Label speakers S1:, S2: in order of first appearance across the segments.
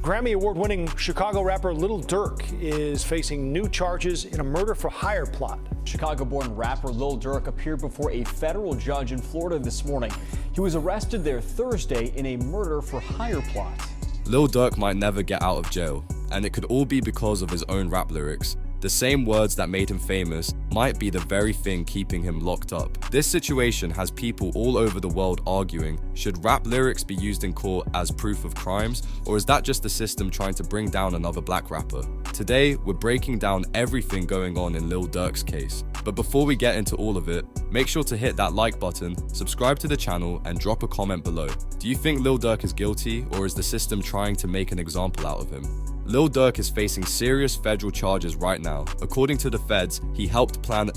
S1: Grammy Award-winning Chicago rapper Lil Durk is facing new charges in a murder-for-hire plot.
S2: Chicago-born rapper Lil Durk appeared before a federal judge in Florida this morning. He was arrested there Thursday in a murder-for-hire plot.
S3: Lil Durk might never get out of jail, and it could all be because of his own rap lyrics. The same words that made him famous might be the very thing keeping him locked up. This situation has people all over the world arguing, should rap lyrics be used in court as proof of crimes, or is that just the system trying to bring down another black rapper? Today, we're breaking down everything going on in Lil Durk's case. But before we get into all of it, make sure to hit that like button, subscribe to the channel, and drop a comment below. Do you think Lil Durk is guilty, or is the system trying to make an example out of him? Lil Durk is facing serious federal charges right now. According to the feds, he helped plan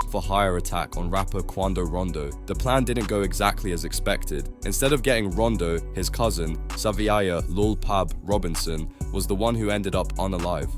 S3: for hire attack on rapper Quando Rondo. The plan didn't go exactly as expected. Instead of getting Rondo, his cousin, Saviaya Lul Pab Robinson, was the one who ended up unalive.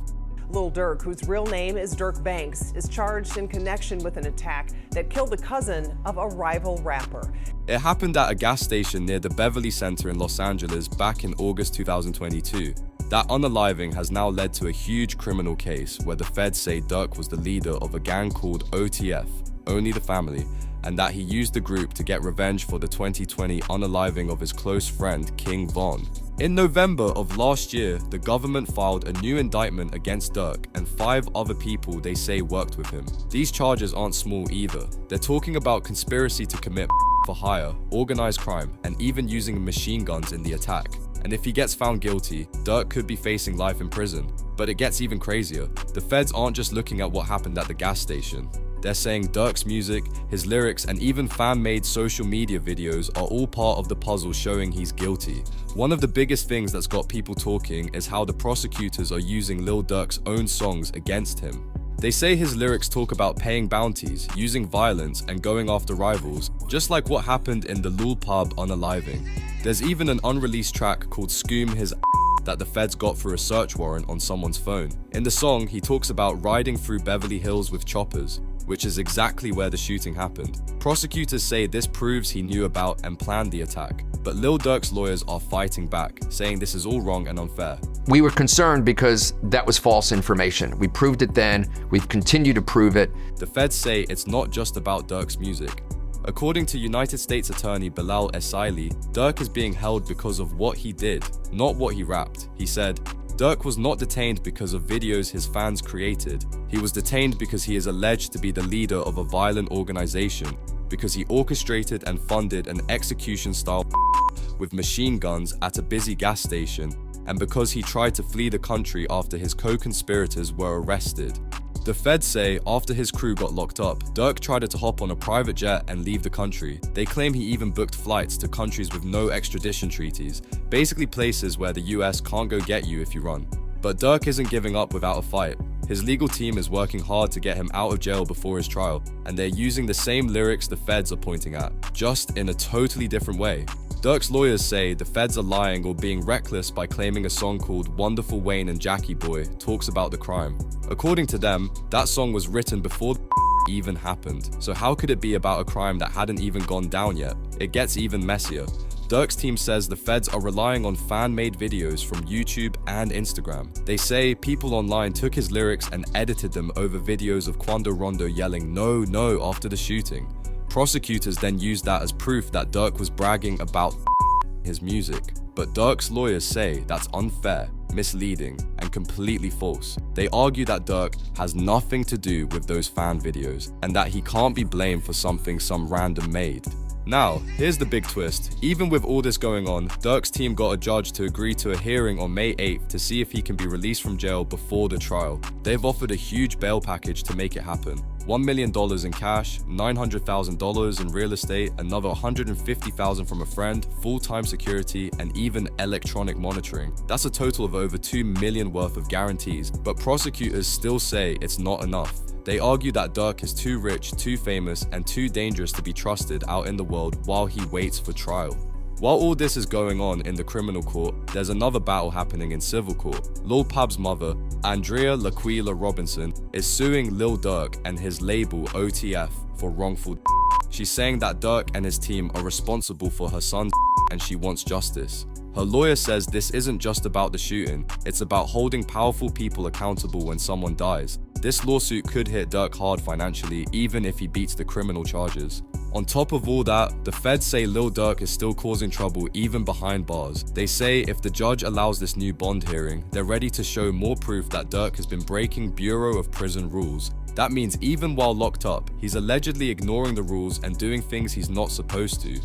S4: Lil Durk, whose real name is Dirk Banks, is charged in connection with an attack that killed the cousin of a rival rapper.
S3: It happened at a gas station near the Beverly Center in Los Angeles back in August 2022. That unaliving has now led to a huge criminal case where the feds say Durk was the leader of a gang called OTF, Only the Family, and that he used the group to get revenge for the 2020 unaliving of his close friend King Von. In November of last year, the government filed a new indictment against Durk and 5 other people they say worked with him. These charges aren't small either. They're talking about conspiracy to commit for hire, organized crime, and even using machine guns in the attack. And if he gets found guilty, Durk could be facing life in prison. But it gets even crazier. The feds aren't just looking at what happened at the gas station. They're saying Durk's music, his lyrics, and even fan-made social media videos are all part of the puzzle showing he's guilty. One of the biggest things that's got people talking is how the prosecutors are using Lil Durk's own songs against him. They say his lyrics talk about paying bounties, using violence, and going after rivals, just like what happened in the Lul Pab unaliving. There's even an unreleased track called Scoom His that the feds got through a search warrant on someone's phone. In the song, he talks about riding through Beverly Hills with choppers, which is exactly where the shooting happened. Prosecutors say this proves he knew about and planned the attack, but Lil Durk's lawyers are fighting back, saying this is all wrong and unfair.
S5: We were concerned because that was false information. We proved it then, we've continued to prove it.
S3: The feds say it's not just about Durk's music. According to United States Attorney Bilal Esaili, Durk is being held because of what he did, not what he rapped. He said, Durk was not detained because of videos his fans created. He was detained because he is alleged to be the leader of a violent organization, because he orchestrated and funded an execution-style with machine guns at a busy gas station, and because he tried to flee the country after his co-conspirators were arrested. The feds say after his crew got locked up, Durk tried to hop on a private jet and leave the country. They claim he even booked flights to countries with no extradition treaties, basically places where the US can't go get you if you run. But Durk isn't giving up without a fight. His legal team is working hard to get him out of jail before his trial, and they're using the same lyrics the feds are pointing at, just in a totally different way. Durk's lawyers say the feds are lying or being reckless by claiming a song called Wonderful Wayne and Jackie Boy talks about the crime. According to them, that song was written before the even happened, so how could it be about a crime that hadn't even gone down yet? It gets even messier. Durk's team says the feds are relying on fan-made videos from YouTube and Instagram. They say people online took his lyrics and edited them over videos of Quando Rondo yelling "No, no" after the shooting. Prosecutors then used that as proof that Durk was bragging about his music. But Durk's lawyers say that's unfair, misleading, and completely false. They argue that Durk has nothing to do with those fan videos, and that he can't be blamed for something some random made. Now, here's the big twist. Even with all this going on, Durk's team got a judge to agree to a hearing on May 8th to see if he can be released from jail before the trial. They've offered a huge bail package to make it happen. $1 million in cash, $900,000 in real estate, another $150,000 from a friend, full-time security, and even electronic monitoring. That's a total of over $2 million worth of guarantees, but prosecutors still say it's not enough. They argue that Durk is too rich, too famous, and too dangerous to be trusted out in the world while he waits for trial. While all this is going on in the criminal court, there's another battle happening in civil court. Lil Pab's mother, Andrea Laquila Robinson, is suing Lil Durk and his label OTF for wrongful. She's saying that Durk and his team are responsible for her son's and she wants justice. Her lawyer says this isn't just about the shooting, it's about holding powerful people accountable when someone dies. This lawsuit could hit Durk hard financially even if he beats the criminal charges. On top of all that, the feds say Lil Durk is still causing trouble even behind bars. They say if the judge allows this new bond hearing, they're ready to show more proof that Durk has been breaking Bureau of Prison rules. That means even while locked up, he's allegedly ignoring the rules and doing things he's not supposed to.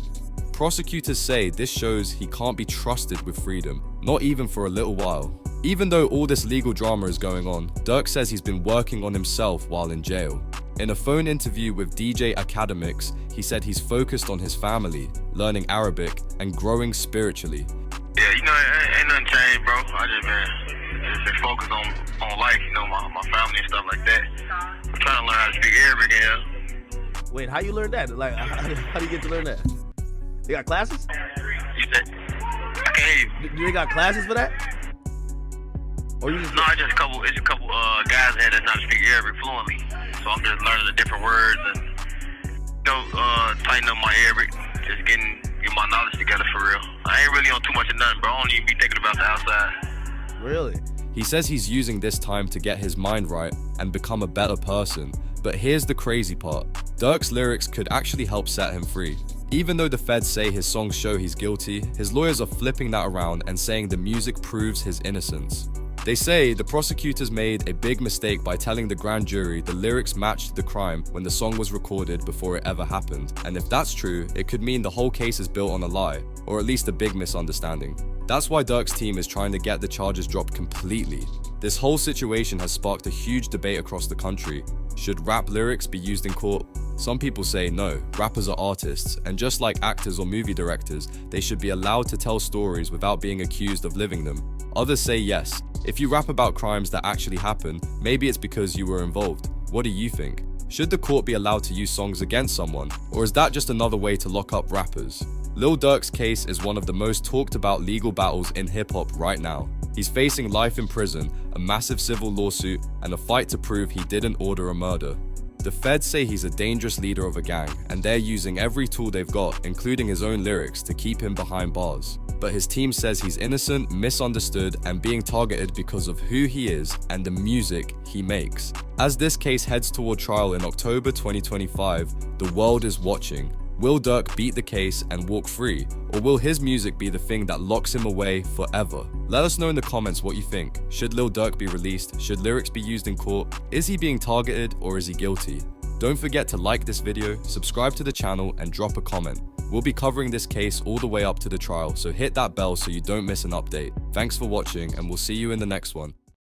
S3: Prosecutors say this shows he can't be trusted with freedom, not even for a little while. Even though all this legal drama is going on, Durk says he's been working on himself while in jail. In a phone interview with DJ Academics, he said he's focused on his family, learning Arabic, and growing spiritually.
S6: Yeah, ain't nothing changed, bro. I just been focused on life, my family and stuff like that. I'm trying to learn how to speak Arabic again.
S7: Wait, how you learn that? Like, how do you get to learn that? They got classes?
S6: You said, I can't hear you.
S7: Do they got classes for that? Or you just...
S6: No, it's a couple guys here that know how to speak Arabic fluently. So I'm just learning the different words and, tighten up my Arabic, just get my knowledge together for real. I ain't really on too much of nothing, bro. I don't even be thinking about the outside.
S7: Really?
S3: He says he's using this time to get his mind right and become a better person. But here's the crazy part. Durk's lyrics could actually help set him free. Even though the feds say his songs show he's guilty, his lawyers are flipping that around and saying the music proves his innocence. They say the prosecutors made a big mistake by telling the grand jury the lyrics matched the crime when the song was recorded before it ever happened. And if that's true, it could mean the whole case is built on a lie, or at least a big misunderstanding. That's why Durk's team is trying to get the charges dropped completely. This whole situation has sparked a huge debate across the country. Should rap lyrics be used in court? Some people say no, rappers are artists, and just like actors or movie directors, they should be allowed to tell stories without being accused of living them. Others say yes. If you rap about crimes that actually happen, maybe it's because you were involved. What do you think? Should the court be allowed to use songs against someone, or is that just another way to lock up rappers? Lil Durk's case is one of the most talked about legal battles in hip-hop right now. He's facing life in prison, a massive civil lawsuit, and a fight to prove he didn't order a murder. The feds say he's a dangerous leader of a gang, and they're using every tool they've got, including his own lyrics, to keep him behind bars. But his team says he's innocent, misunderstood, and being targeted because of who he is and the music he makes. As this case heads toward trial in October 2025, the world is watching. Will Durk beat the case and walk free, or will his music be the thing that locks him away forever? Let us know in the comments what you think. Should Lil Durk be released? Should lyrics be used in court? Is he being targeted or is he guilty? Don't forget to like this video, subscribe to the channel, and drop a comment. We'll be covering this case all the way up to the trial, so hit that bell so you don't miss an update. Thanks for watching, and we'll see you in the next one.